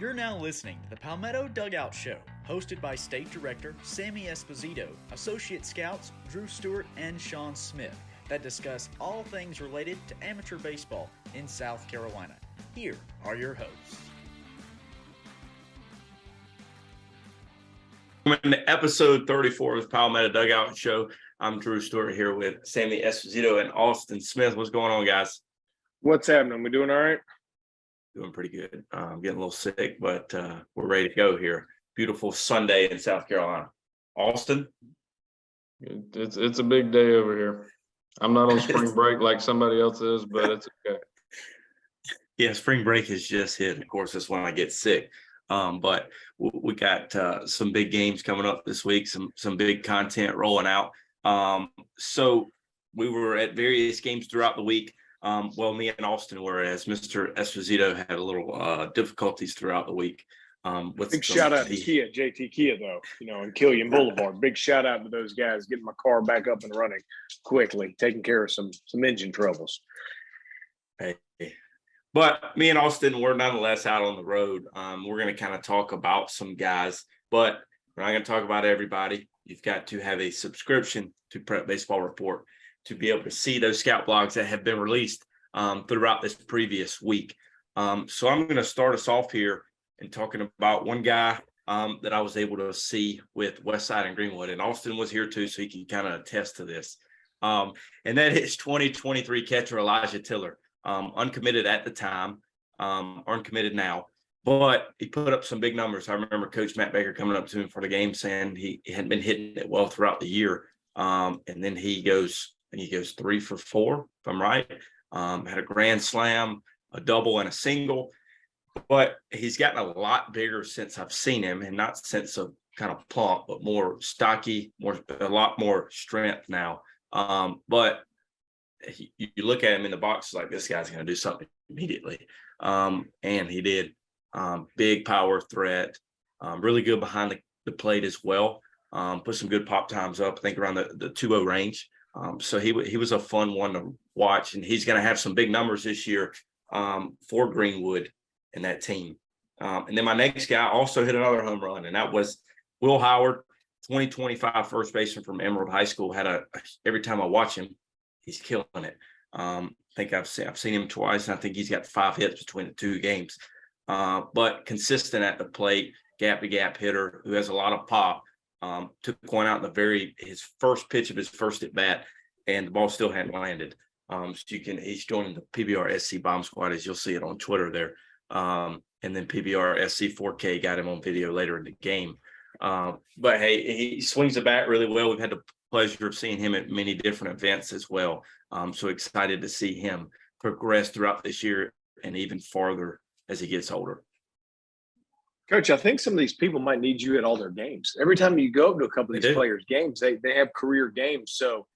You're now listening to the Palmetto Dugout Show, hosted by State Director Sammy Esposito, Associate Scouts Drew Stewart and Sean Smith, that discuss all things related to amateur baseball in South Carolina. Here are your hosts. Welcome to episode 34 of the Palmetto Dugout Show. I'm Drew Stewart here with Sammy Esposito and Austin Smith. What's going on, guys? What's happening? We doing all right? Doing pretty good. I'm getting a little sick, but we're ready to go here. Beautiful Sunday in South Carolina. Austin? It's a big day over here. I'm not on spring break like somebody else is, but it's okay. Yeah, spring break has just hit. Of course, that's when I get sick. But we got some big games coming up this week, some big content rolling out. So we were at various games throughout the week. Me and Austin were, as Mr. Esposito had a little difficulties throughout the week. Big shout out to Kia, JT Kia, though, and Killian Boulevard. Big shout out to those guys getting my car back up and running quickly, taking care of some engine troubles. Hey. But me and Austin, we're nonetheless out on the road. We're going to kind of talk about some guys, but we're not going to talk about everybody. You've got to have a subscription to Prep Baseball Report to be able to see those scout blogs that have been released throughout this previous week. So I'm going to start us off here and talking about one guy that I was able to see with Westside and Greenwood, and Austin was here too, so he can kind of attest to this. And that is 2023 catcher Elijah Tiller, uncommitted at the time, uncommitted now, but he put up some big numbers. I remember Coach Matt Baker coming up to him for the game saying he hadn't been hitting it well throughout the year. And then he goes 3 for 4, if I'm right. Had a grand slam, a double, and a single. But he's gotten a lot bigger since I've seen him, and not since of kind of plump, but more stocky, a lot more strength now. But you look at him in the box, like, this guy's going to do something immediately. And he did. Big power threat, really good behind the plate as well. Put some good pop times up, I think around the 2-0 range. So he was a fun one to watch, and he's going to have some big numbers this year for Greenwood and that team. And then my next guy also hit another home run, and that was Will Howard, 2025 first baseman from Emerald High School. Every time I watch him, he's killing it. I think I've seen him twice, and I think he's got 5 hits between the 2 games. But consistent at the plate, gap-to-gap hitter who has a lot of pop. Took one out in his first pitch of his first at bat, and the ball still hadn't landed. So he's joining the PBR SC bomb squad, as you'll see it on Twitter there. And then PBR SC 4K got him on video later in the game. But hey, he swings the bat really well. We've had the pleasure of seeing him at many different events as well. So excited to see him progress throughout this year and even farther as he gets older. Coach, I think some of these people might need you at all their games. Every time you go to a couple of these players' games, they have career games. So,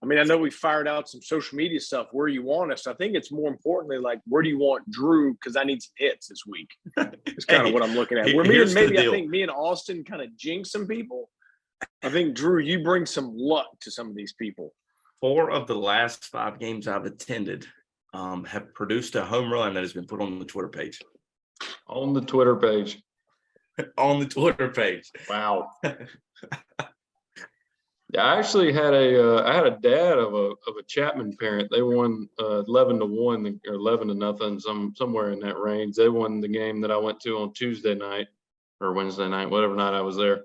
I mean, I know we fired out some social media stuff. Where you want us? I think it's more importantly, like, where do you want Drew? Because I need some hits this week. It's kind of what I'm looking at. I think me and Austin kind of jinx some people. I think, Drew, you bring some luck to some of these people. 4 of the last 5 games I've attended have produced a home run that has been put on the Twitter page. On the Twitter page. On the Twitter page. Wow. Yeah, I actually had a dad of a Chapman parent. They won 11-1 or 11-0, somewhere in that range. They won the game that I went to on Tuesday night or Wednesday night, whatever night I was there.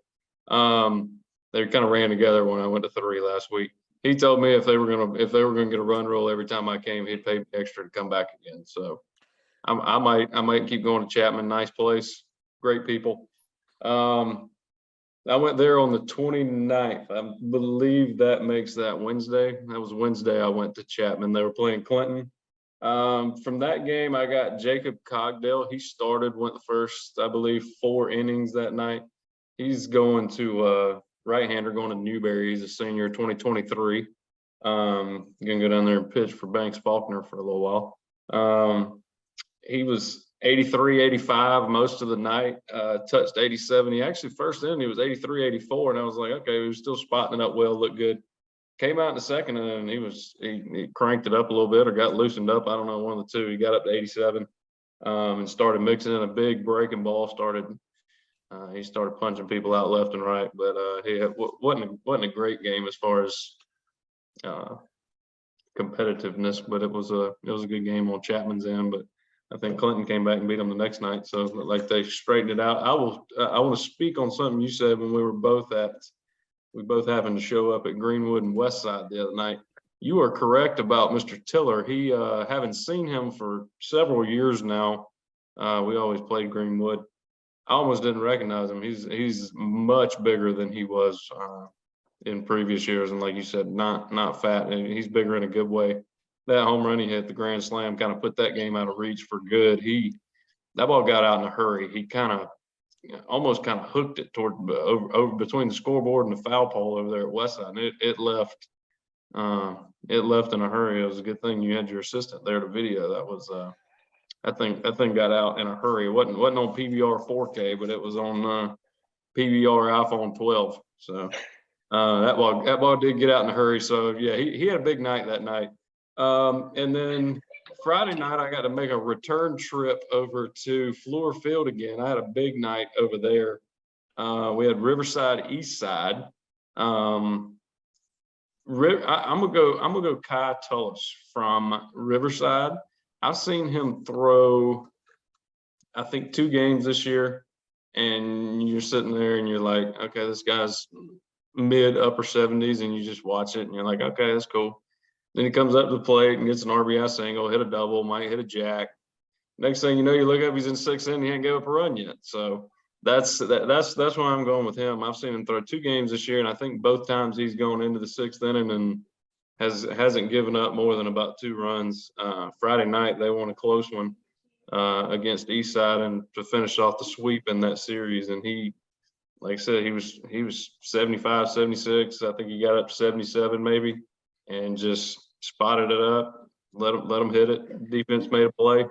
They kind of ran together when I went to 3 last week. He told me if they were gonna get a run rule every time I came, he'd pay me extra to come back again. So I might keep going to Chapman. Nice place, great people. I went there on the 29th. I believe that makes that Wednesday. That was Wednesday I went to Chapman. They were playing Clinton. From that game, I got Jacob Cogdale. He started, went the first, I believe, 4 innings that night. He's going to right-hander, going to Newberry. He's a senior, 2023. Gonna go down there and pitch for Banks Faulkner for a little while. He was 83, 85 most of the night, touched 87. He actually, first inning, he was 83, 84, and I was like, okay, he was still spotting it up well, looked good. Came out in the second inning, and he cranked it up a little bit or got loosened up. I don't know, one of the two. He got up to 87. and started mixing in a big breaking ball. He started punching people out left and right, but wasn't a great game as far as competitiveness, but it was a good game on Chapman's end. But I think Clinton came back and beat them the next night, so it looked like they straightened it out. I want to speak on something you said when we both happened to show up at Greenwood and Westside the other night. You are correct about Mr. Tiller. He haven't seen him for several years now. We always played Greenwood. I almost didn't recognize him. He's much bigger than he was in previous years, and like you said, not fat, and he's bigger in a good way. That home run he hit, the grand slam, kind of put that game out of reach for good. That ball got out in a hurry. He almost hooked it toward over between the scoreboard and the foul pole over there at Westside. And it left in a hurry. It was a good thing you had your assistant there to video. That was that thing got out in a hurry. It wasn't on PVR 4K, but it was on PVR iPhone 12. So that ball did get out in a hurry. So yeah, he had a big night that night. And then Friday night, I got to make a return trip over to Fluor Field again. I had a big night over there. We had Riverside, Eastside. I'm gonna go Kai Tullis from Riverside. I've seen him throw, I think, 2 games this year, and you're sitting there and you're like, okay, this guy's mid upper 70s, and you just watch it and you're like, okay, that's cool. Then he comes up to the plate and gets an RBI single, hit a double, might hit a jack. Next thing you know, you look up, he's in 6th inning, he ain't gave up a run yet. So that's why I'm going with him. I've seen him throw 2 games this year, and I think both times he's going into the 6th inning and hasn't given up more than about 2 runs. Friday night they won a close one against Eastside and to finish off the sweep in that series. And he, like I said, he was 75, 76. I think he got up to 77 maybe, and just spotted it up, let him hit it. Defense made a play,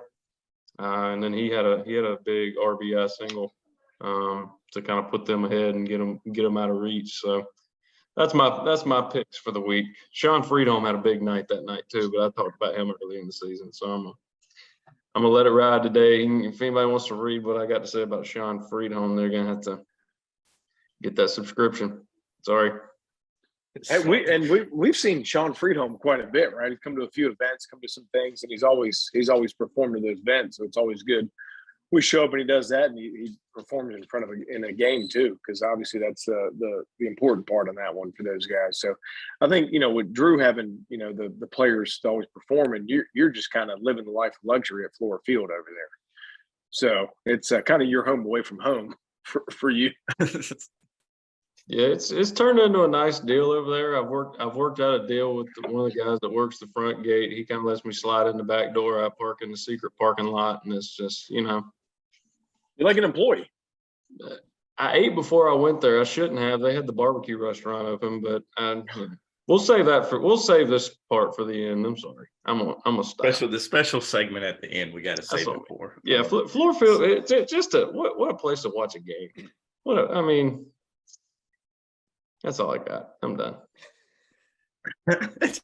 and then he had a big RBI single to kind of put them ahead and get them out of reach. So that's my picks for the week. Sean Freedom had a big night that night too, but I talked about him early in the season, so I'm gonna let it ride today. If anybody wants to read what I got to say about Sean Freedom, they're gonna have to get that subscription. Sorry. Hey, we've seen Sean Freedom quite a bit, right? He's come to a few events, come to some things, and he's always performed at those events. So it's always good. We show up and he does that, and he performs in front of in a game too, because obviously that's the important part on that one for those guys. So I think, with Drew having the players always performing, you're just kind of living the life of luxury at Fluor Field over there. So it's kind of your home away from home for you. Yeah, it's turned into a nice deal over there. I've worked out a deal with one of the guys that works the front gate. He kind of lets me slide in the back door. I park in the secret parking lot, and it's just, You're like an employee. I ate before I went there. I shouldn't have. They had the barbecue restaurant open, but we'll save this part for the end. I'm sorry. I'm gonna stop. The special segment at the end we got to save it for. Yeah, Fluor Field. It's just what a place to watch a game. That's all I got. I'm done.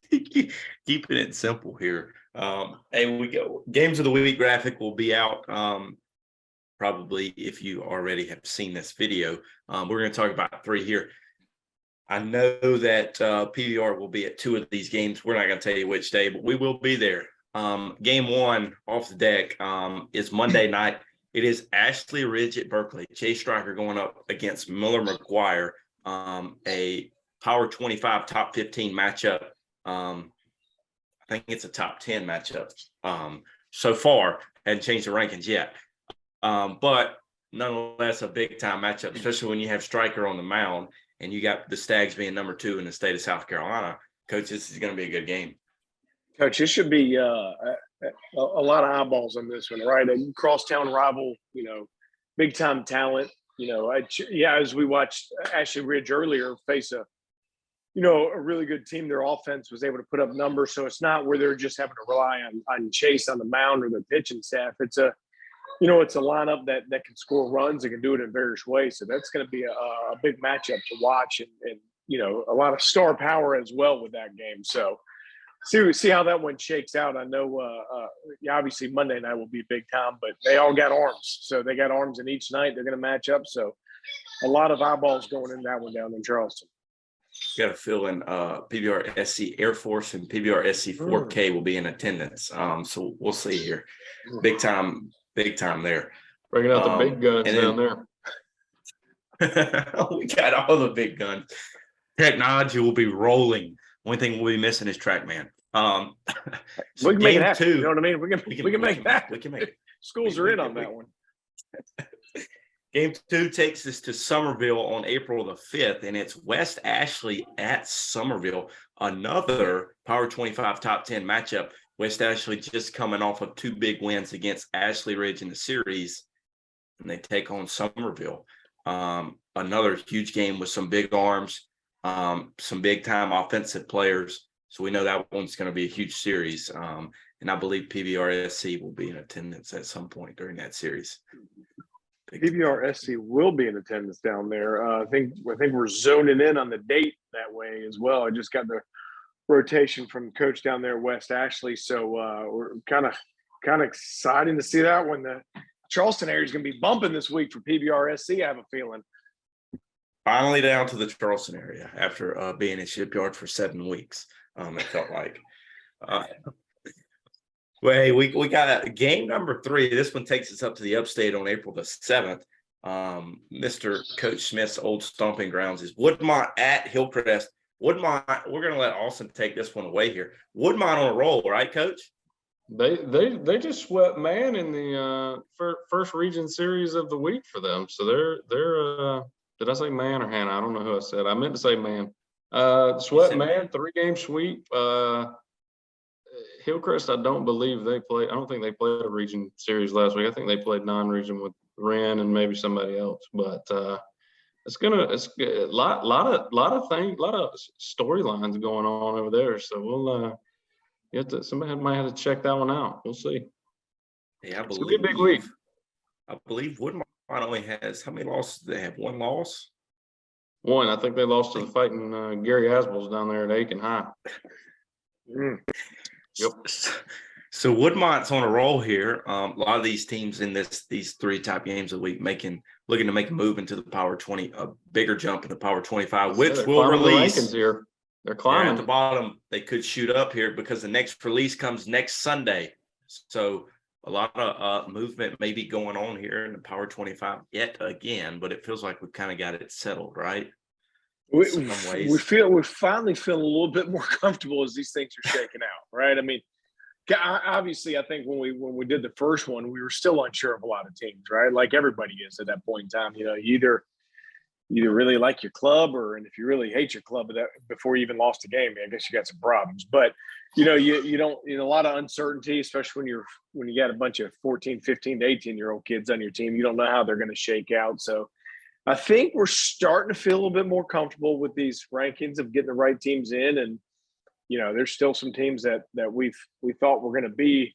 Keeping it simple here. Hey, we go. Games of the week graphic will be out. Probably if you already have seen this video. We're going to talk about 3 here. I know that PVR will be at 2 of these games. We're not going to tell you which day, but we will be there. Game 1 off the deck is Monday night. It is Ashley Ridge at Berkeley. Chase Striker going up against Miller McGuire. A Power 25 top 15 matchup. I think it's a top 10 matchup so far. Hadn't changed the rankings yet. But nonetheless, a big time matchup, especially when you have Striker on the mound and you got the Stags being number 2 in the state of South Carolina. Coach, this is going to be a good game. Coach, this should be a lot of eyeballs on this one, right? A crosstown rival, big time talent. As we watched Ashley Ridge earlier face a really good team, their offense was able to put up numbers. So it's not where they're just having to rely on Chase on the mound or the pitching staff. It's a lineup that can score runs and can do it in various ways. So that's going to be a big matchup to watch and a lot of star power as well with that game. So see how that one shakes out. I know, obviously Monday night will be big time, but they all got arms, so they got arms in each night. They're going to match up, so a lot of eyeballs going in that one down in Charleston. Got a feeling PBR-SC Air Force and PBR-SC 4K will be in attendance. So we'll see here. Big time there. Bringing out the big guns down there. We got all the big guns. Technology will be rolling. Only thing we'll be missing is TrackMan. So we can make it happen. You know what I mean? We can make it happen. We can make it. Schools are in on that one. Game 2 takes us to Somerville on April the 5th, and it's West Ashley at Somerville, another Power 25 Top 10 matchup. West Ashley just coming off of 2 big wins against Ashley Ridge in the series, and they take on Somerville. Another huge game with some big arms, some big-time offensive players. So we know that one's going to be a huge series, and I believe PBR-SC will be in attendance at some point during that series. PBR-SC will be in attendance down there. I think we're zoning in on the date that way as well. I just got the rotation from coach down there, West Ashley. So we're kind of excited to see that one. The Charleston area is going to be bumping this week for PBR-SC, I have a feeling. Finally down to the Charleston area after being in Shipyard for 7 weeks. It felt like. Well, hey, we got a game number 3. This one takes us up to the upstate on April the 7th. Mr. Coach Smith's old stomping grounds is Woodmont at Hillcrest. Woodmont, we're going to let Austin take this one away here. Woodmont on a roll, right, Coach? They just swept Man in the first region series of the week for them. So they're did I say Man or Hannah? I don't know who I said. I meant to say Man. Swept Man, 3-game sweep. Hillcrest, I don't believe they played. I don't think they played a region series last week. I think they played non-region with Wren and maybe somebody else. But it's a lot of things, a lot of storylines going on over there. So we'll somebody might have to check that one out. We'll see. Yeah, it's gonna be a big week. I believe Woodmont only has how many losses? Do they have 1 loss? 1. I think they lost to the fighting Gary Asbels down there at Aiken High. Yep. So Woodmont's on a roll here. A lot of these teams in these 3 top games of the week looking to make a move into the Power 20, a bigger jump in the Power 25, which will release. The rankings here. They're climbing. At the bottom, they could shoot up here because the next release comes next Sunday. So a lot of movement may be going on here in the Power 25 yet again, but it feels like we've kind of got it settled, right? We finally feel a little bit more comfortable as these things are shaking out, right? I mean, obviously, I think when we did the first one, we were still unsure of a lot of teams, right? Like everybody is at that point in time. You know, you either really like your club, and if you really hate your club before you even lost a game, I guess you got some problems. But you don't a lot of uncertainty, especially when you got a bunch of 14, 15 to 18-year-old kids on your team. You don't know how they're going to shake out. So I think we're starting to feel a little bit more comfortable with these rankings of getting the right teams in. And, there's still some teams that we thought were going to be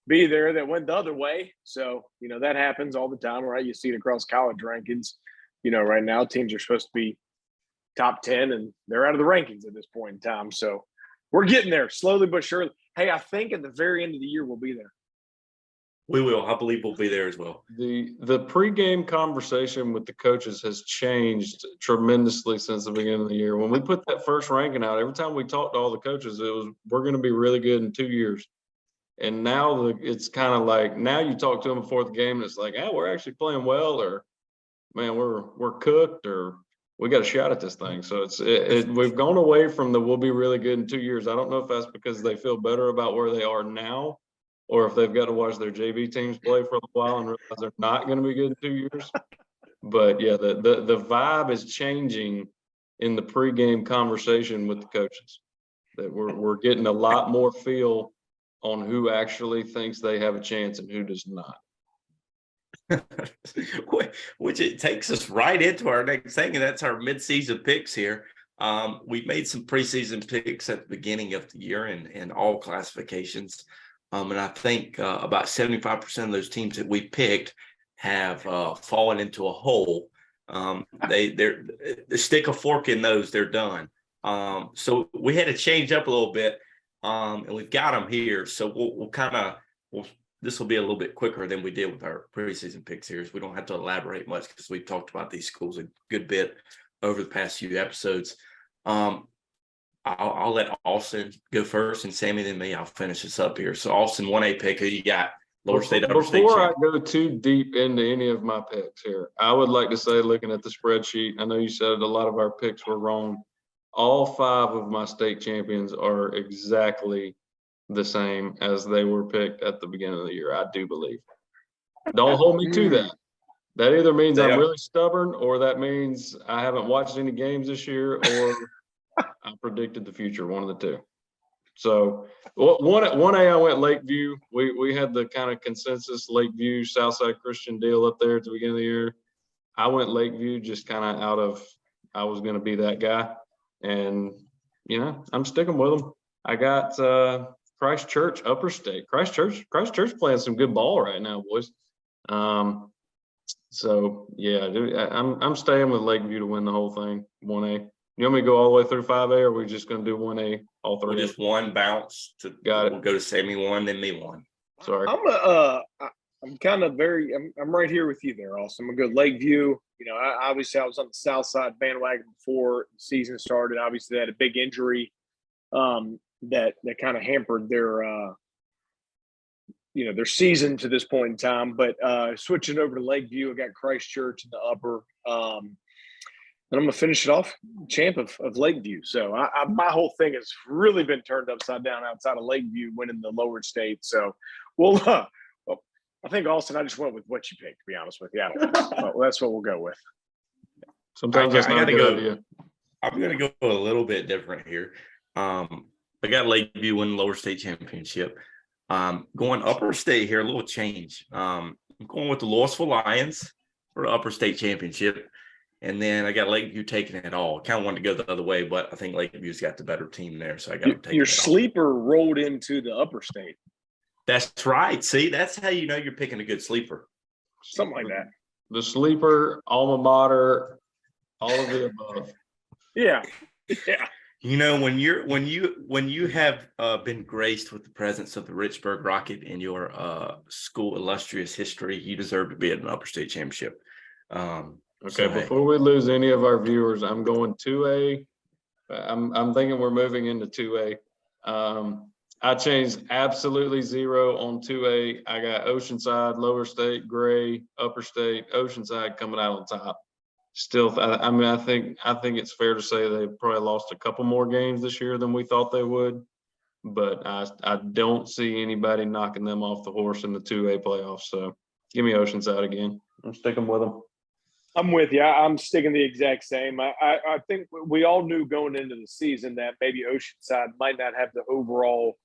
there that went the other way. So, that happens all the time, right? You see it across college rankings. Right now teams are supposed to be top 10 and they're out of the rankings at this point in time. So we're getting there slowly but surely. Hey, I think at the very end of the year, we'll be there. We will. I believe we'll be there as well. The pregame conversation with the coaches has changed tremendously since the beginning of the year. When we put that first ranking out, every time we talked to all the coaches, it was, we're going to be really good in 2 years. And now it's kind of like, now you talk to them before the game and it's like, we're actually playing well, or man, we're cooked, or we got a shot at this thing. So we've gone away from the we'll be really good in 2 years. I don't know if that's because they feel better about where they are now, or if they've got to watch their JV teams play for a while and realize they're not going to be good in 2 years. But yeah, the vibe is changing in the pregame conversation with the coaches, that we're getting a lot more feel on who actually thinks they have a chance and who does not. Which it takes us right into our next thing, and that's our mid-season picks here. We made some preseason picks at the beginning of the year in all classifications. And I think about 75% of those teams that we picked have fallen into a hole. They stick a fork in those, they're done. So we had to change up a little bit. and we've got them here. So this will be a little bit quicker than we did with our preseason pick series. We don't have to elaborate much because we've talked about these schools a good bit over the past few episodes. I'll let Austin go first, and Sammy, then me. I'll finish this up here. So, Austin, 1A pick. Who you got? Lower State, Upper State. Before I go too deep into any of my picks here, I would like to say, looking at the spreadsheet, I know you said a lot of our picks were wrong. All 5 of my state champions are exactly the same as they were picked at the beginning of the year, I do believe. Don't hold me to that. That either means I'm really stubborn, or that means I haven't watched any games this year, or I predicted the future, one of the two. So 1A, I went Lakeview. We had the kind of consensus Lakeview, Southside Christian deal up there at the beginning of the year. I went Lakeview just kind of out of, I was going to be that guy. And, I'm sticking with them. I got Christ Church, Upper State. Christ Church playing some good ball right now, boys. So, yeah, dude, I'm staying with Lakeview to win the whole thing, 1A. You want me to go all the way through 5A, or are we just going to do 1A, all 3? We'll just one bounce. Got it. We'll go to Sammy 1, then me 1. Sorry. I'm kind of I'm right here with you there, Austin. I'm going to go Lakeview. Obviously I was on the South Side bandwagon before the season started. Obviously they had a big injury that kind of hampered their season to this point in time. But switching over to Lakeview, I got Christ Church in the upper. And I'm going to finish it off champ of Lakeview. So my whole thing has really been turned upside down outside of Lakeview winning the lower state. So, I think, Austin, I just went with what you picked, to be honest with you. I don't know. Well, that's what we'll go with. Sometimes that's not a good idea. I'm going to go a little bit different here. I got Lakeview winning lower state championship. Going upper state here, a little change. I'm going with the Louisville Lions for the upper state championship. And then I got Lakeview taking it all. Kind of wanted to go the other way, but I think Lakeview's got the better team there, so I got to take your sleeper rolled into the upper state. That's right. See, that's how you know you're picking a good sleeper. Something like that. The sleeper, alma mater, all of the above. Yeah. When you have been graced with the presence of the Richburg Rocket in your school illustrious history, you deserve to be at an upper state championship. Okay, before we lose any of our viewers, I'm going 2A. I'm thinking we're moving into 2A. I changed absolutely 0 on 2A. I got Oceanside, Lower State, Gray, Upper State, Oceanside coming out on top. Still, I think it's fair to say they probably lost a couple more games this year than we thought they would. But I don't see anybody knocking them off the horse in the 2A playoffs. So give me Oceanside again. I'm sticking with them. I'm with you. I'm sticking the exact same. I think we all knew going into the season that maybe Oceanside might not have the overall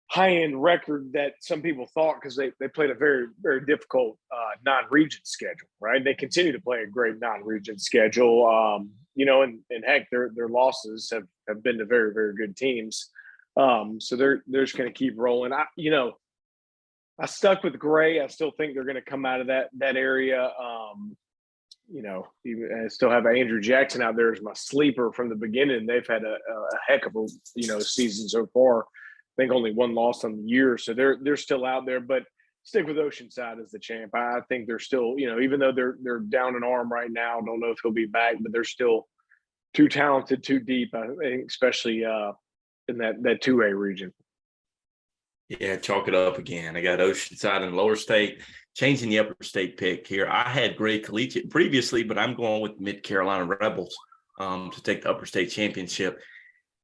high-end record that some people thought, because they played a very, very difficult non-region schedule, right? They continue to play a great non-region schedule, and heck, their losses have been to very, very good teams. So they're just going to keep rolling. I stuck with Gray. I still think they're going to come out of that area. I still have Andrew Jackson out there as my sleeper from the beginning. They've had a heck of a season so far. I think only one loss on the year, so they're still out there. But stick with Oceanside as the champ. I think they're still, even though they're down an arm right now, don't know if he'll be back, but they're still too talented, too deep. I think, especially in that 2A region. Yeah, chalk it up again. I got Oceanside and Lower State. Changing the Upper State pick here. I had Gray Collegiate previously, but I'm going with Mid Carolina Rebels to take the Upper State championship.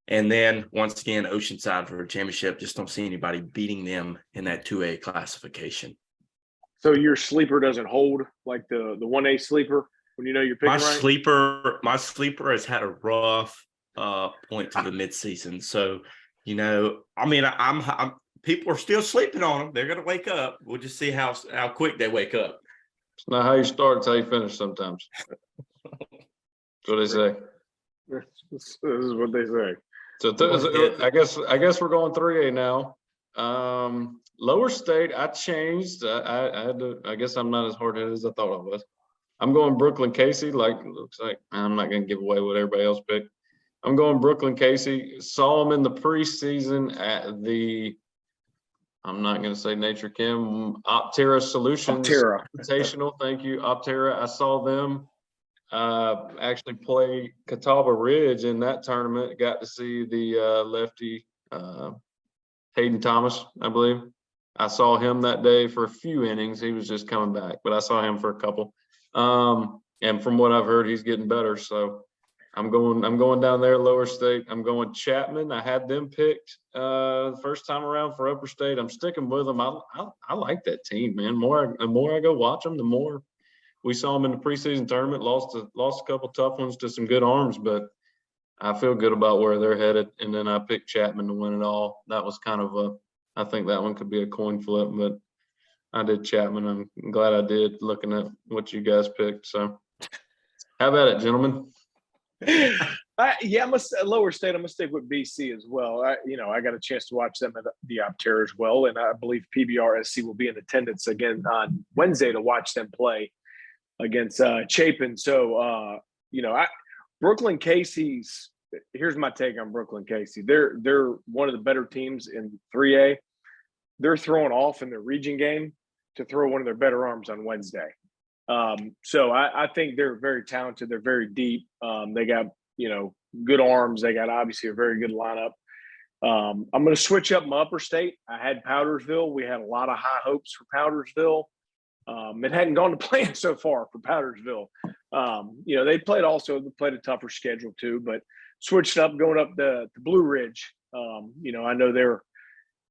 And then once again, Oceanside for a championship. Just don't see anybody beating them in that 2A classification. So your sleeper doesn't hold like the 1A sleeper when you know you're picking right? My sleeper has had a rough point to the midseason. So, I'm people are still sleeping on them. They're going to wake up. We'll just see how quick they wake up. It's not how you start, it's how you finish sometimes. That's what they say. This is what they say. So I guess we're going 3A now. Lower State, I changed. I guess I'm not as hard-headed as I thought I was. I'm going Brooklyn Casey. Looks like I'm not going to give away what everybody else picked. I'm going Brooklyn Casey. Saw him in the preseason at the, I'm not going to say Nature Chem, Optera Solutions Optera. Invitational. Thank you, Optera. I saw them actually play Catawba Ridge in that tournament. Got to see the lefty Hayden Thomas, I believe. I saw him that day for a few innings. He was just coming back, but I saw him for a couple. And from what I've heard, he's getting better. So I'm going down there, Lower State. I'm going Chapman. I had them picked the first time around for Upper State. I'm sticking with them. I like that team, man. The more I go watch them, the more we saw them in the preseason tournament. Lost a couple tough ones to some good arms, but I feel good about where they're headed. And then I picked Chapman to win it all. That was kind of I think that one could be a coin flip, but I did Chapman. I'm glad I did, looking at what you guys picked. So how about it, gentlemen? Yeah, Lower State. I'm gonna stick with BC as well. I got a chance to watch them at the Optera as well, and I believe PBRSC will be in attendance again on Wednesday to watch them play against Chapin. So Brooklyn Casey's. Here's my take on Brooklyn Casey. They're one of the better teams in 3A. They're throwing off in their region game to throw one of their better arms on Wednesday. So I think they're very talented. They're very deep. They got, good arms. They got obviously a very good lineup. I'm going to switch up my Upper State. I had Powdersville. We had a lot of high hopes for Powdersville. It hadn't gone to plan so far for Powdersville. They played a tougher schedule too, but switched up going up the Blue Ridge. I know they're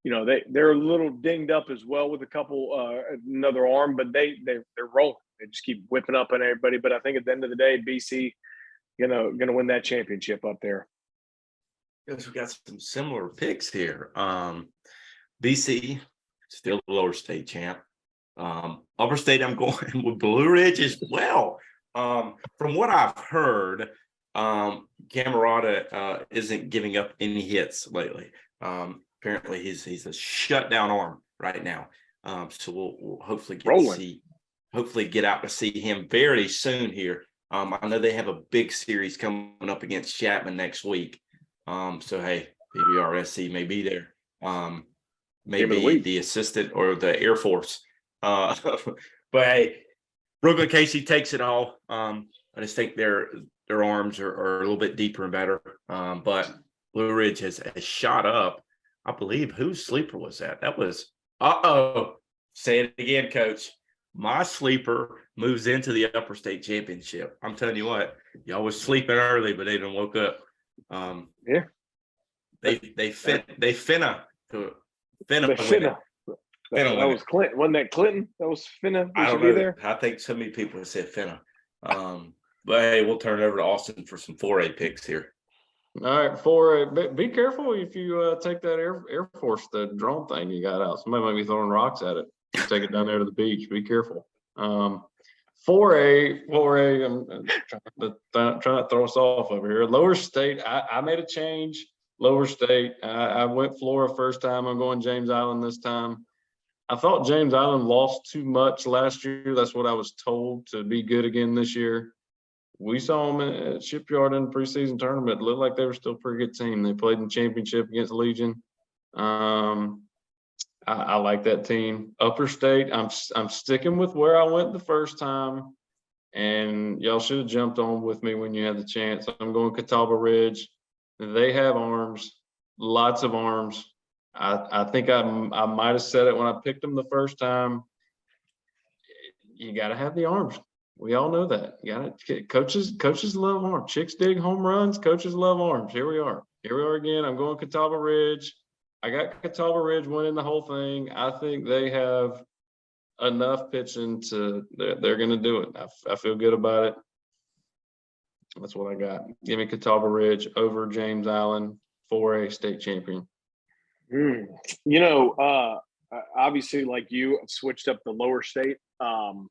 a little dinged up as well with a couple another arm, but they're rolling. They just keep whipping up on everybody. But I think at the end of the day, BC gonna win that championship up there. Guess we got some similar picks here. BC still the Lower State champ. Upper State, I'm going with Blue Ridge as well. From what I've heard, Camerata isn't giving up any hits lately. Apparently he's a shutdown arm right now. So we'll hopefully get out to see him very soon here. I know they have a big series coming up against Chapman next week. So hey, PBRSC may be there. Maybe the assistant or the Air Force. But hey, Brooklyn Casey takes it all. I just think their arms are a little bit deeper and better. But Blue Ridge has shot up. I believe whose sleeper was that? That was say it again, Coach. My sleeper moves into the Upper State Championship. I'm telling you what, y'all was sleeping early, but they didn't woke up. Yeah. They finna. That was Clinton. Wasn't that Clinton? That was finna. I don't know. There. I think so many people have said finna. But hey, we'll turn it over to Austin for some 4A picks here. All right, 4A. Be careful if you take that Air Force, the drone thing you got out. Somebody might be throwing rocks at it. Take it down there to the beach. Be careful. 4A. I'm trying to throw us off over here. Lower State. I made a change. Lower State. I went Flora first time. I'm going James Island this time. I thought James Island lost too much last year. That's what I was told, to be good again this year. We saw them at Shipyard in the preseason tournament. It looked like they were still a pretty good team. They played in the championship against Legion. I like that team. Upper State, I'm sticking with where I went the first time, and y'all should have jumped on with me when you had the chance. I'm going Catawba Ridge. They have arms, lots of arms. I think I might have said it when I picked them the first time. You got to have the arms. We all know that. You got to. Coaches love arms. Chicks dig home runs. Coaches love arms. Here we are again. I'm going Catawba Ridge. I got Catawba Ridge winning the whole thing. I think they have enough pitching to. They're going to do it. I feel good about it. That's what I got. Give me Catawba Ridge over James Island, 4A state champion. Obviously, like you, I've switched up the Lower State. The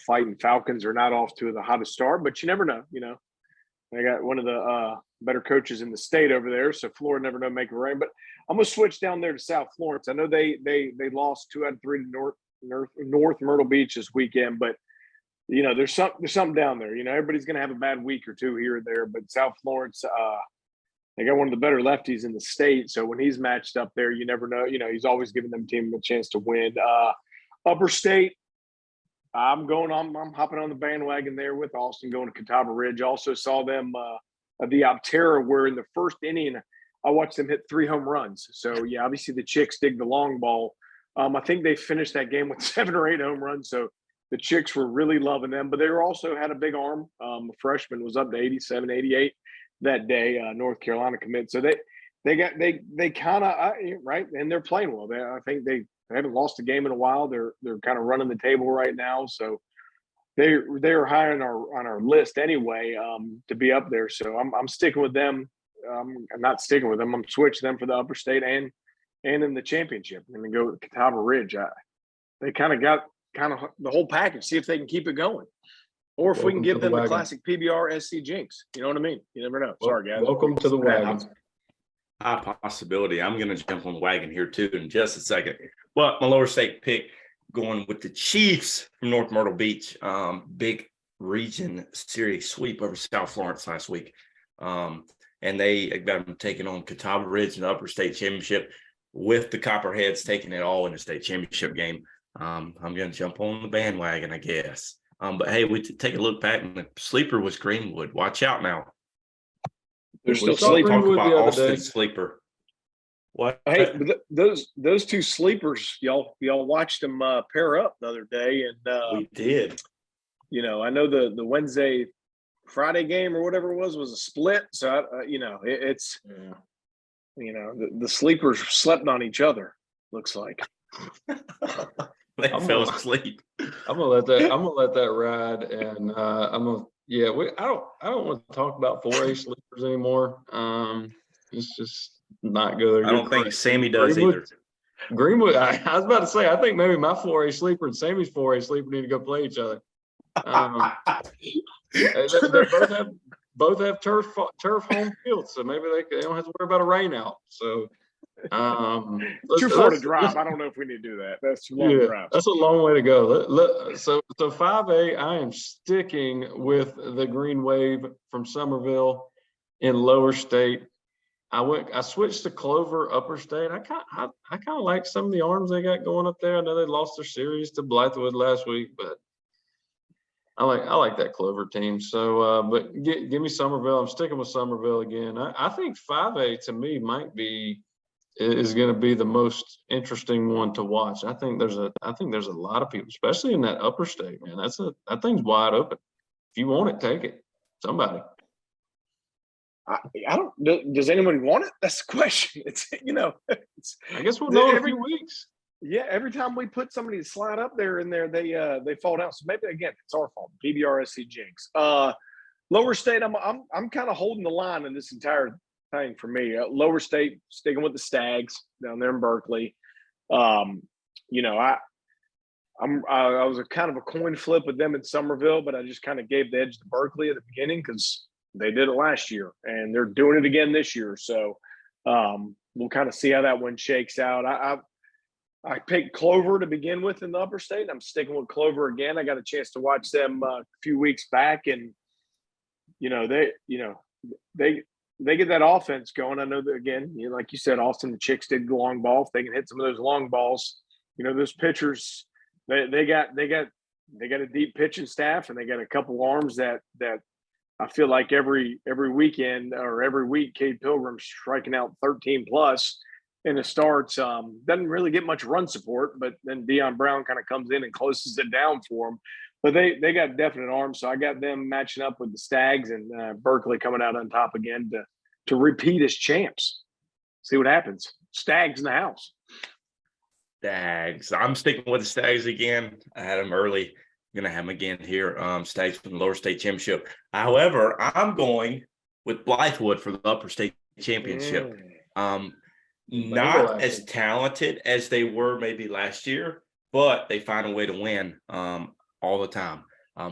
Fighting Falcons are not off to the hottest start, but you never know. They got one of the better coaches in the state over there, so Florida never know make it rain. But I'm gonna switch down there to South Florence. I know they lost 2 out of 3 to North Myrtle Beach this weekend, but there's something down there. Everybody's going to have a bad week or two here or there, but South Florence, they got one of the better lefties in the state. So when he's matched up there, you never know. He's always giving them team a chance to win. Upper State, I'm hopping on the bandwagon there with Austin going to Catawba Ridge. Also saw them the Optera where in the first inning, I watched them hit 3 home runs. So yeah, obviously the Chicks dig the long ball. I think they finished that game with 7 or 8 home runs. So the Chicks were really loving them, but they also had a big arm. A freshman was up to 87, 88 that day. North Carolina commit. So they kind of right, and they're playing well. I think they haven't lost a game in a while. They're kind of running the table right now. So they're high on our list anyway to be up there. So I'm sticking with them. I'm not sticking with them. I'm switching them for the Upper State and in the championship. I'm going to go with Catawba Ridge. They kind of got the whole package. See if they can keep it going, or if we can give them the classic PBR SC jinx. You know what I mean? You never know. Sorry, guys. Welcome to the wagon. High possibility. I'm going to jump on the wagon here too in just a second. But my lower state pick going with the Chiefs from North Myrtle Beach. Big region series sweep over South Florence last week. And they got them taking on Catawba Ridge in the Upper State Championship with the Copperheads taking it all in the state championship game. I'm going to jump on the bandwagon, I guess. But hey, we take a look back, and the sleeper was Greenwood. Watch out now. They're still sleeping. Talk about Austin sleeper. What? Hey, those two sleepers, y'all watched them pair up the other day, and we did. I know the Wednesday Friday game or whatever it was a split. So it's the sleepers slept on each other. Looks like they fell asleep. I'm gonna let that ride, and I don't want to talk about 4A sleepers anymore. It's just not good. I don't think Sammy does either. Greenwood, I was about to say, I think maybe my 4A sleeper and Sammy's 4A sleeper need to go play each other. They both have turf home fields, so maybe they don't have to worry about a rain out. So too far to drive. I don't know if we need to do that. That's a long drive. That's a long way to go. So 5A, I am sticking with the Green Wave from Somerville in Lower State. I switched to Clover Upper State. I kind of like some of the arms they got going up there. I know they lost their series to Blythewood last week, but I like that Clover team. So, but give me Somerville. I'm sticking with Somerville again. I think 5A to me is going to be the most interesting one to watch. I think there's a lot of people, especially in that Upper State, man. That thing's wide open. If you want it, take it. Somebody. I don't. Does anyone want it? That's the question. I guess we'll know in a few weeks. Yeah, every time we put somebody to slide up there in there, they fall down. So maybe again, it's our fault. PBRSC jinx. Lower State, I'm kind of holding the line in this entire thing for me. Lower State, sticking with the Stags down there in Berkeley. I was a kind of a coin flip with them in Somerville, but I just kind of gave the edge to Berkeley at the beginning because they did it last year and they're doing it again this year. So we'll kind of see how that one shakes out. I picked Clover to begin with in the Upper State. I'm sticking with Clover again. I got a chance to watch them a few weeks back, and they get that offense going. I know that again, like you said, Austin, the Chicks dig the long ball. If they can hit some of those long balls, those pitchers, they got a deep pitching staff, and they got a couple arms that I feel like every weekend or every week, Cade Pilgrim's striking out 13 plus in the starts. Doesn't really get much run support, but then Deion Brown kind of comes in and closes it down for them. But they got definite arms, so I got them matching up with the Stags, and Berkeley coming out on top again to repeat as champs. See what happens. Stags in the house. Stags. I'm sticking with the Stags again. I had them early. I'm going to have them again here. Stags from the Lower State Championship. However, I'm going with Blythewood for the Upper State Championship. Not as talented as they were maybe last year, but they find a way to win all the time,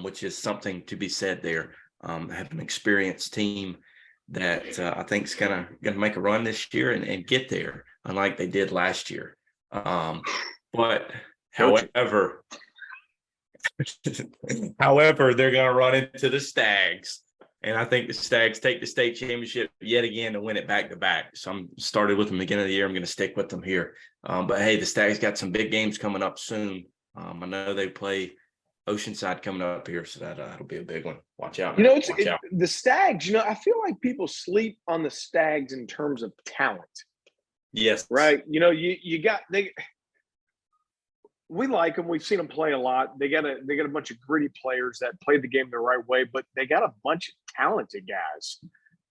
which is something to be said there. Have an experienced team that I think is gonna make a run this year and get there, unlike they did last year. But however, However, they're going to run into the Stags. And I think the Stags take the state championship yet again to win it back to back. So I'm started with them beginning of the year. I'm going to stick with them here. But hey, the Stags got some big games coming up soon. I know they play Oceanside coming up here, so that'll be a big one. Watch out, man. Watch out. The Stags. I feel like people sleep on the Stags in terms of talent. Yes, right. We like them. We've seen them play a lot. They got a bunch of gritty players that play the game the right way, but they got a bunch of talented guys.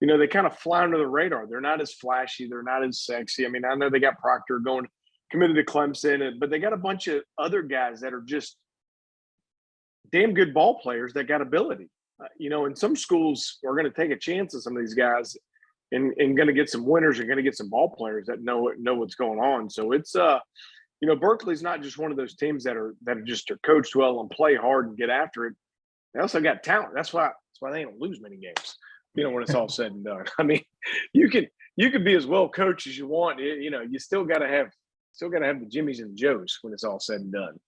They kind of fly under the radar. They're not as flashy. They're not as sexy. I mean, I know they got Proctor committed to Clemson, but they got a bunch of other guys that are just damn good ball players that got ability. And some schools are going to take a chance on some of these guys and going to get some winners and going to get some ball players that know what's going on. So it's Berkeley's not just one of those teams that are just are coached well and play hard and get after it. They also got talent. That's why they don't lose many games. When it's all said and done. I mean, you can be as well coached as you want. You still got to have the Jimmies and the Joes when it's all said and done.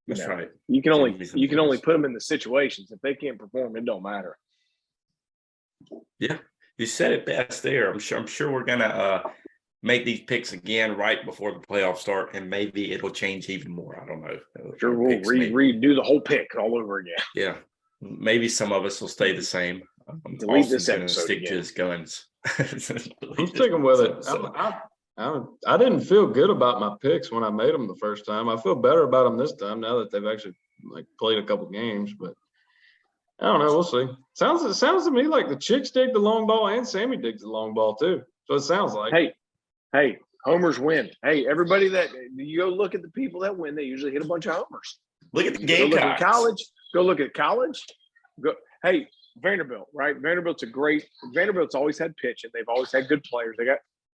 That's right. You can only put them in the situations. If they can't perform, it don't matter. Yeah, you said it best there. I'm sure we're gonna make these picks again right before the playoffs start, and maybe it'll change even more. I don't know. Sure, we'll redo the whole pick all over again. Yeah, maybe some of us will stay the same. Delete this episode stick again. to his guns. I'm sticking with it. I didn't feel good about my picks when I made them the first time. I feel better about them this time now that they've actually played a couple games. But I don't know. We'll see. It sounds to me like the Chicks dig the long ball and Sammy digs the long ball too. So it sounds like. Hey, homers win. Hey, everybody that you go look at the people that win, they usually hit a bunch of homers. Look at the Gamecocks. Go look at college. Hey, Vanderbilt, right? Vanderbilt's always had pitching. They've always had good players.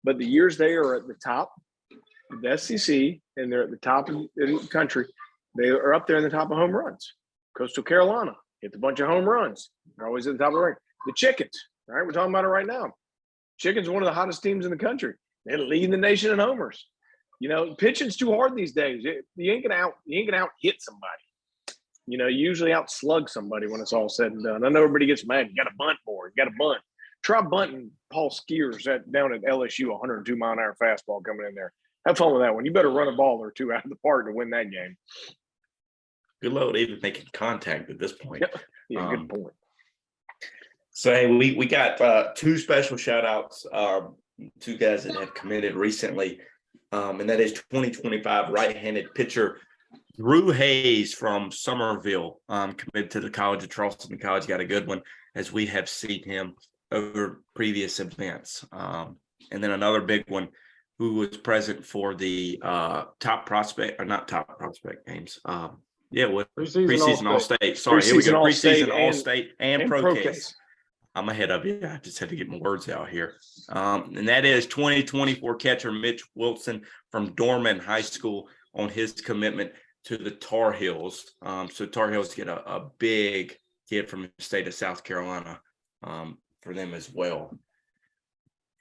But the years they are at the top of the SEC and they're at the top of the country, they are up there in the top of home runs. Coastal Carolina hits a bunch of home runs. They're always at the top of the rank. The Chickens, right? We're talking about it right now. Chickens are one of the hottest teams in the country. They lead the nation in homers. Pitching's too hard these days. You ain't gonna out hit somebody. You usually outslug somebody when it's all said and done. I know everybody gets mad. You got to bunt more. You got to bunt. Try bunting Paul Skiers down at LSU, 102-mile-an-hour fastball coming in there. Have fun with that one. You better run a ball or two out of the park to win that game. Good luck even making contact at this point. Yeah, good point. So, hey, we got two special shout-outs, two guys that have committed recently, and that is 2025 right-handed pitcher Drew Hayes from Somerville, committed to the College of Charleston College. Got a good one, as we have seen him over previous events. And then another big one who was present for the top prospect games. Preseason All-State. Sorry, here we go. Preseason All-State and Pro Case. I'm ahead of you. I just had to get my words out here. And that is 2024 catcher Mitch Wilson from Dorman High School on his commitment to the Tar Heels. So Tar Heels get a big kid from the state of South Carolina for them as well.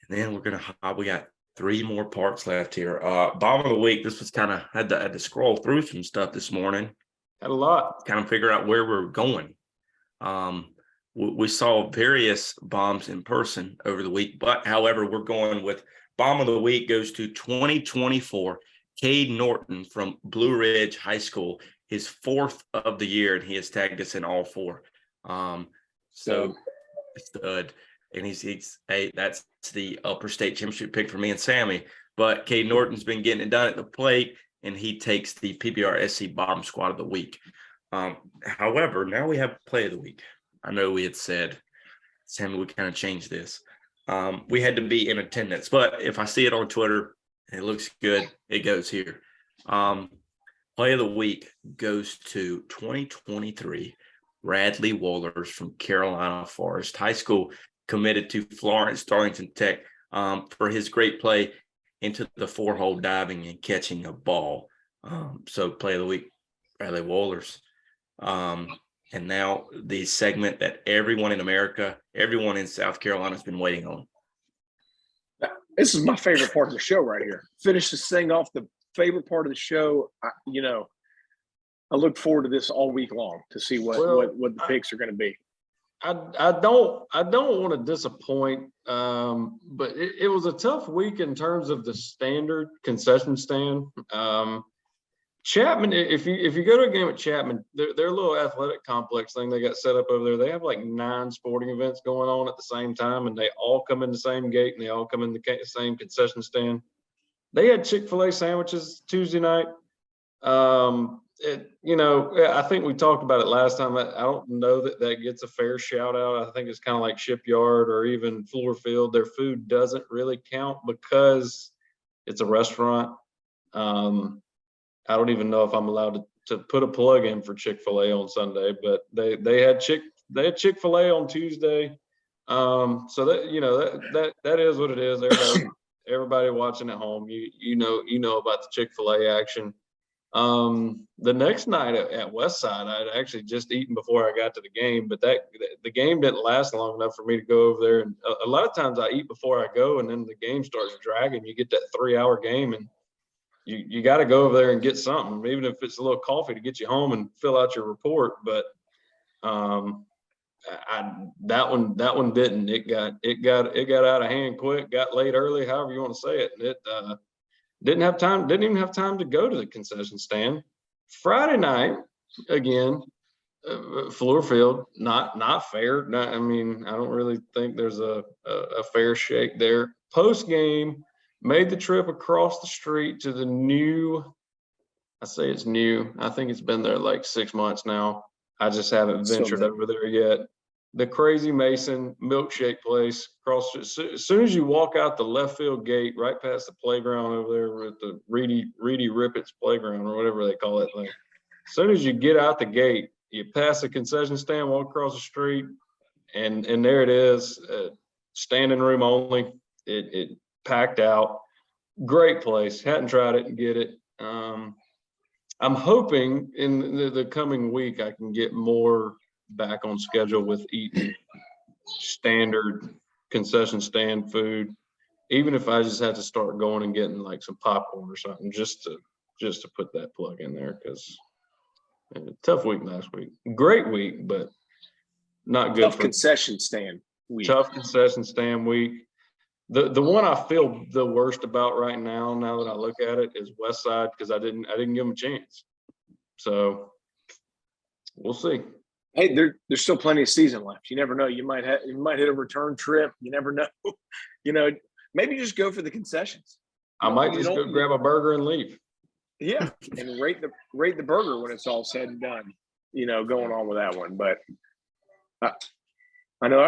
And then we got three more parts left here. Bomb of the week. This was kind of had to scroll through some stuff this morning. Had a lot. Kind of figure out where we're going. We saw various bombs in person over the week, but however, we're going with bomb of the week goes to 2024 Cade Norton from Blue Ridge High School, his fourth of the year, and he has tagged us in all four. So stud, and that's the upper state championship pick for me and Sammy. But Cade Norton's been getting it done at the plate, and he takes the PBR SC Bomb Squad of the week. However, now we have play of the week. I know we had said, Sammy, we kind of changed this. We had to be in attendance, but if I see it on Twitter and it looks good, it goes here. Play of the week goes to 2023 Bradley Wohlers from Carolina Forest High School, committed to Florence Darlington Tech for his great play into the four-hole diving and catching a ball. So play of the week, Bradley Wohlers. And now the segment that everyone in America, everyone in South Carolina has been waiting on. This is my favorite part of the show right here. Finish this thing off, the favorite part of the show. I look forward to this all week long to see what the picks are going to be. I don't want to disappoint, but it was a tough week in terms of the standard concession stand. Chapman, if you go to a game at Chapman, their little athletic complex thing they got set up over there, they have like 9 sporting events going on at the same time, and they all come in the same gate and they all come in the same concession stand. They had Chick-fil-A sandwiches Tuesday night. I think we talked about it last time. I don't know that gets a fair shout out. I think it's kind of like Shipyard or even Fluor Field. Their food doesn't really count because it's a restaurant. I don't even know if I'm allowed to put a plug in for Chick-fil-A on Sunday, but they had Chick-fil-A on Tuesday. So that is what it is. Everybody watching at home, you know about the Chick-fil-A action. The next night at Westside, I'd actually just eaten before I got to the game, but the game didn't last long enough for me to go over there. And a lot of times I eat before I go, and then the game starts dragging. You get that 3-hour game, and you got to go over there and get something, even if it's a little coffee to get you home and fill out your report. But that one didn't. It got out of hand quick, got late early, however you want to say it. And it didn't even have time to go to the concession stand. Friday night, again, Fluor Field, not fair. I don't really think there's a fair shake there. Post game, made the trip across the street to the new. I say it's new. I think it's been there like 6 months now. I just haven't ventured over there yet. The Crazy Mason milkshake place across. As soon as you walk out the left field gate, right past the playground over there with the Reedy Rippets playground or whatever they call that thing. As soon as you get out the gate, you pass the concession stand, walk across the street, and there it is, standing room only. It packed out. Great place. Hadn't tried it and get it. I'm hoping in the coming week I can get more back on schedule with eating standard concession stand food, even if I just had to start going and getting like some popcorn or something just to put that plug in there, because tough week last week. Great week, but not good. Tough concession stand week. Tough concession stand week. The one I feel the worst about right now that I look at it, is Westside, because I didn't give them a chance. So we'll see. Hey, there's still plenty of season left. You never know. You might hit a return trip. You never know. Maybe just go for the concessions. I might just go grab a burger and leave. Yeah, and rate the burger when it's all said and done. Going on with that one. But I know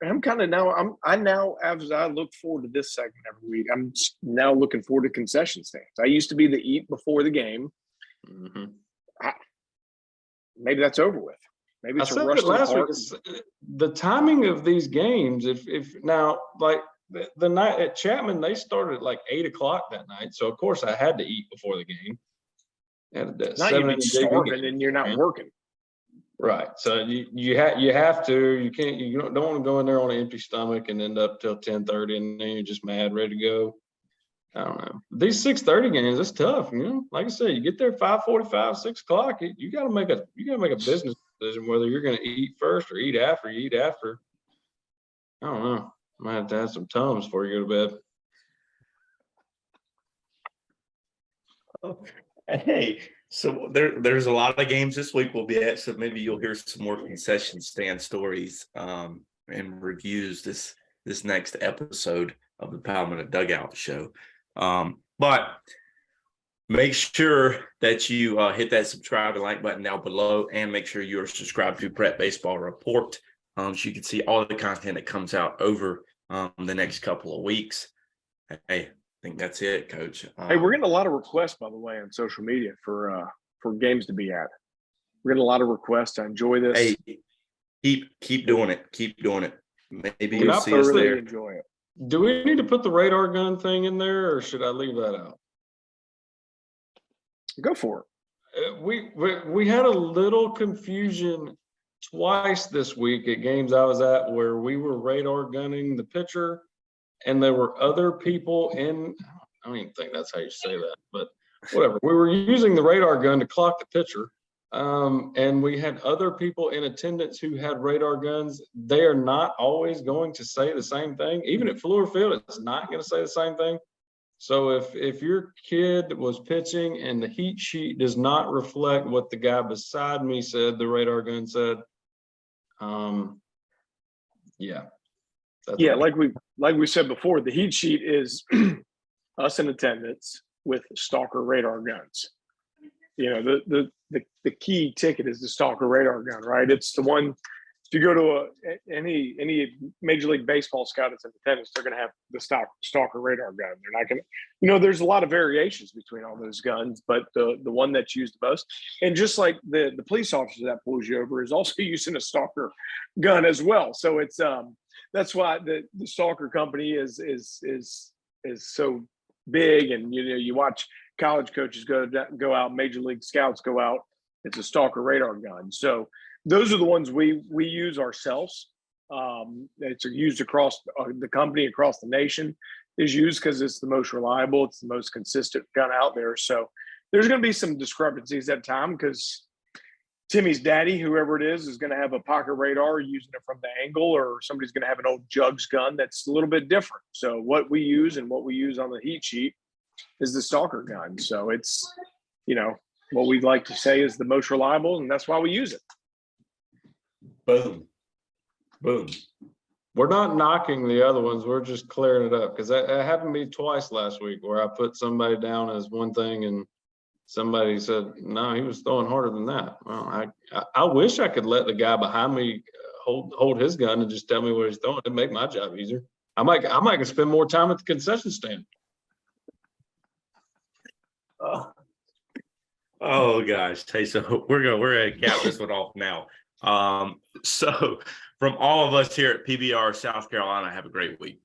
I'm kind of now. I now, as I look forward to this segment every week, I'm now looking forward to concession stands. I used to be the eat before the game. Mm-hmm. Maybe that's over with. Maybe it's a rush to last the park. week. The timing of these games, if now, like the night at Chapman, they started at like 8:00 that night. So of course I had to eat before the game. And not even starving, and you're not working. Right. So you have to. You can't. You don't want to go in there on an empty stomach and end up till 10:30, and then you're just mad, ready to go. I don't know. These 6:30 games, it's tough. Like I said, you get there 5:45, 6 o'clock. You got to make a business decision whether you're going to eat first or eat after. You eat after. I don't know. Might have to have some Tums before you go to bed. Hey, so there's a lot of games this week we'll be at, so maybe you'll hear some more concession stand stories and reviews this next episode of the Palmetto Dugout Show. But make sure that you hit that subscribe and like button down below, and make sure you're subscribed to Prep Baseball Report, so you can see all the content that comes out over the next couple of weeks. Hey, I think that's it, Coach. Hey, we're getting a lot of requests, by the way, on social media for games to be at. We're getting a lot of requests. I enjoy this. Hey, keep doing it. Keep doing it. Maybe you'll see us there. Enjoy it. Do we need to put the radar gun thing in there, or should I leave that out? Go for it. We had a little confusion twice this week at games I was at where we were radar gunning the pitcher, and there were other people in. I don't even think that's how you say that, but whatever. We were using the radar gun to clock the pitcher, And we had other people in attendance who had radar guns. They are not always going to say the same thing. Even at Fluor Field, it's not going to say the same thing. So if your kid was pitching and the heat sheet does not reflect what the guy beside me said, the radar gun said, yeah. Yeah, like we said before, the heat sheet is us in attendance with stalker radar guns. The key ticket is the stalker radar gun, right? It's the one. If you go to any Major League Baseball scout that's in attendance, they're going to have the stalker radar gun. They're not going to, there's a lot of variations between all those guns, but the one that's used the most, and just like the police officer that pulls you over is also using a stalker gun as well. So it's that's why the stalker company is so big, and you watch college coaches go out, Major League scouts go out. It's a stalker radar gun. So those are the ones we use ourselves. It's used across the company, across the nation is used because it's the most reliable. It's the most consistent gun out there. So there's going to be some discrepancies at time because Timmy's daddy, whoever it is going to have a pocket radar using it from the angle, or somebody's going to have an old jugs gun that's a little bit different. So what we use and what we use on the heat sheet is the stalker gun. So it's, what we'd like to say is the most reliable, and that's why we use it. Boom. We're not knocking the other ones. We're just clearing it up, because that happened to me twice last week where I put somebody down as one thing and somebody said, no, he was throwing harder than that. Well, I wish I could let the guy behind me hold his gun and just tell me where he's throwing. It'd make my job easier. I might spend more time at the concession stand. Oh gosh. Hey, so we're gonna cap this one off now. So from all of us here at PBR South Carolina, have a great week.